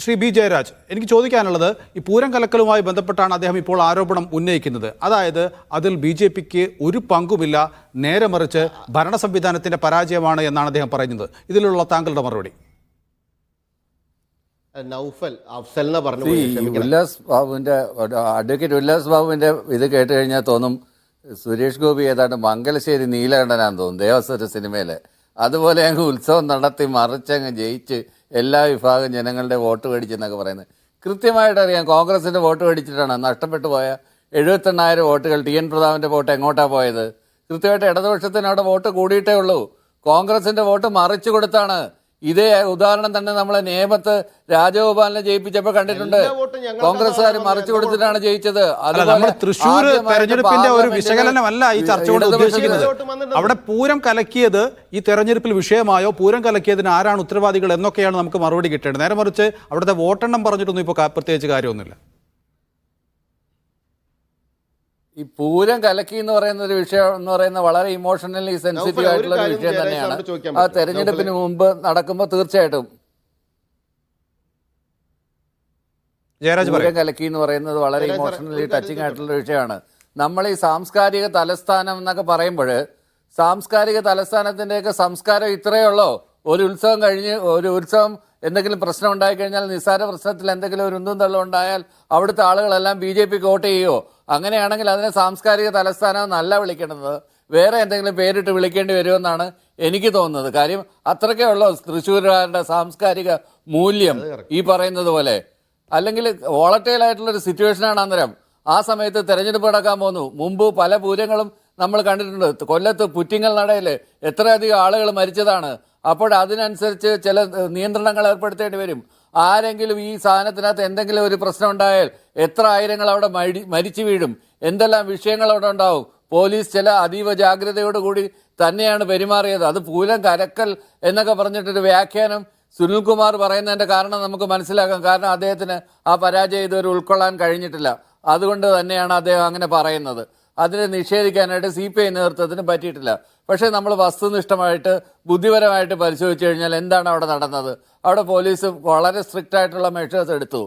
Shri B Jayaraj, എനിക്ക് ചോദിക്കാനുള്ളത്, ഈ പൂരം കലക്കലുമായി ബന്ധപ്പെട്ടാണ് അദ്ദേഹം ഇപ്പോൾ ആരോപണം ഉന്നയിക്കുന്നത്. അതായത് അതിൽ BJPക്ക് ഒരു പങ്കുമില്ല, നേരെ മറിച്ച് ഭരണ സംവിധാനത്തിൻ്റെ പരാജയമാണ് എന്നാണ് അദ്ദേഹം പറയുന്നത്. ഇതിലുള്ള താങ്കളുടെ മറുപടി? അഡ്വക്കേറ്റ് ഉല്ലാസ് ബാബുവിന്റെ ഇത് കേട്ട് കഴിഞ്ഞാൽ തോന്നും സുരേഷ് ഗോപി ഏതാണ്ട് മംഗലശ്ശേരി നീലകണ്ഠനാന്ന് തോന്നും ദേവസ്വര സിനിമയിലെ. അതുപോലെ അങ്ങ് ഉത്സവം നടത്തി മറിച്ചങ്ങ് ജയിച്ച് എല്ലാ വിഭാഗം ജനങ്ങളുടെ വോട്ട് മേടിച്ചെന്നൊക്കെ പറയുന്നത് കൃത്യമായിട്ട് അറിയാം. കോൺഗ്രസിന്റെ വോട്ട് മേടിച്ചിട്ടാണ് നഷ്ടപ്പെട്ടു പോയ 78,000 വോട്ടുകൾ. TN പ്രതാപന്റെ വോട്ട് എങ്ങോട്ടാ പോയത്? കൃത്യമായിട്ട് ഇടതുപക്ഷത്തിന് അവിടെ വോട്ട് കൂടിയിട്ടേ ഉള്ളൂ. കോൺഗ്രസിന്റെ വോട്ട് മറിച്ചു കൊടുത്താണ്. ഇതേ ഉദാഹരണം തന്നെ നമ്മളെ നേമത്ത് രാജഗോപാലിനെ ജയിപ്പിച്ചപ്പോൾ കണ്ടിട്ടുണ്ട്. കോൺഗ്രസ്സുകാർ മറിച്ചു കൊടുത്തിട്ടാണ് ജയിച്ചത്. തൃശ്ശൂർ തെരഞ്ഞെടുപ്പിന്റെ ഒരു വിശകലനമല്ല ഈ ചർച്ച കൊണ്ട് ഉദ്ദേശിക്കുന്നത്. അവിടെ പൂരം കലക്കിയത് ഈ തെരഞ്ഞെടുപ്പിൽ വിഷയമായോ, പൂരം കലക്കിയതിന് ആരാണ് ഉത്തരവാദികൾ എന്നൊക്കെയാണ് നമുക്ക് മറുപടി കിട്ടേണ്ടത്. നേരെ മറിച്ച് അവിടുത്തെ വോട്ടെണ്ണം പറഞ്ഞിട്ടൊന്നും ഇപ്പോൾ പ്രത്യേകിച്ച് കാര്യമൊന്നുമില്ല. ഈ പൂരം കലക്കി എന്ന് പറയുന്ന ഒരു വിഷയം എന്ന് പറയുന്ന വളരെ ഇമോഷണലി സെൻസിറ്റീവ് ആയിട്ടുള്ള ഒരു വിഷയം തന്നെയാണ്. ആ തെരഞ്ഞെടുപ്പിന് മുമ്പ് നടക്കുമ്പോൾ തീർച്ചയായിട്ടും പൂരം കലക്കി എന്ന് പറയുന്നത് വളരെ ഇമോഷണലി ടച്ചിങ് ആയിട്ടുള്ള വിഷയമാണ്. നമ്മൾ ഈ സാംസ്കാരിക തലസ്ഥാനം എന്നൊക്കെ പറയുമ്പോൾ സാംസ്കാരിക തലസ്ഥാനത്തിൻ്റെയൊക്കെ സംസ്കാരം ഇത്രയേ ഉള്ളൂ. ഒരു ഉത്സവം കഴിഞ്ഞ് ഒരു ഉത്സവം എന്തെങ്കിലും പ്രശ്നം ഉണ്ടായിക്കഴിഞ്ഞാൽ, നിസ്സാര പ്രശ്നത്തിൽ എന്തെങ്കിലും ഒരു ഉന്തും തള്ളും ഉണ്ടായാൽ അവിടുത്തെ ആളുകളെല്ലാം BJPക്ക് വോട്ട് ചെയ്യുമോ? അങ്ങനെയാണെങ്കിൽ അതിനെ സാംസ്കാരിക തലസ്ഥാനം എന്നല്ല വിളിക്കേണ്ടത്, വേറെ എന്തെങ്കിലും പേരിട്ട് വിളിക്കേണ്ടി വരുമെന്നാണ് എനിക്ക് തോന്നുന്നത്. കാര്യം അത്രയ്ക്കേ ഉള്ളൂ തൃശ്ശൂരുകാരുടെ സാംസ്കാരിക മൂല്യം ഈ പറയുന്നത് പോലെ. അല്ലെങ്കിൽ വോളറ്റൈൽ ആയിട്ടുള്ളൊരു സിറ്റുവേഷനാണ് അന്നേരം. ആ സമയത്ത് തെരഞ്ഞെടുപ്പ് നടക്കാൻ പോകുന്നു. മുമ്പ് പല പൂരങ്ങളും നമ്മൾ കണ്ടിട്ടുണ്ട്. കൊല്ലത്ത് പുറ്റിങ്ങൽ നടയിൽ എത്രയധികം ആളുകൾ മരിച്ചതാണ്. അപ്പോൾ അതിനനുസരിച്ച് ചില നിയന്ത്രണങ്ങൾ ഏർപ്പെടുത്തേണ്ടി വരും. ആരെങ്കിലും ഈ സാധനത്തിനകത്ത് എന്തെങ്കിലും ഒരു പ്രശ്നം ഉണ്ടായാൽ എത്ര ആയിരങ്ങൾ അവിടെ മരിച്ചു വീഴും, എന്തെല്ലാം വിഷയങ്ങൾ അവിടെ ഉണ്ടാവും. പോലീസ് ചില അതീവ ജാഗ്രതയോടുകൂടി തന്നെയാണ് പെരുമാറിയത്. അത് പൂരം കലക്കൽ എന്നൊക്കെ പറഞ്ഞിട്ടൊരു വ്യാഖ്യാനം സുനിൽകുമാർ പറയുന്നതിൻ്റെ കാരണം നമുക്ക് മനസ്സിലാക്കാം. കാരണം അദ്ദേഹത്തിന് ആ പരാജയം ഇതുവരെ ഉൾക്കൊള്ളാൻ കഴിഞ്ഞിട്ടില്ല. അതുകൊണ്ട് തന്നെയാണ് അദ്ദേഹം അങ്ങനെ പറയുന്നത്. അതിനെ നിഷേധിക്കാനായിട്ട് CPI നേതൃത്വത്തിന് പറ്റിയിട്ടില്ല. പക്ഷേ നമ്മൾ വസ്തുനിഷ്ഠമായിട്ട് ബുദ്ധിപരമായിട്ട് പരിശോധിച്ചു കഴിഞ്ഞാൽ എന്താണ് അവിടെ നടന്നത്? അവിടെ പോലീസ് വളരെ സ്ട്രിക്റ്റ് ആയിട്ടുള്ള മെഷേഴ്സ് എടുത്തു.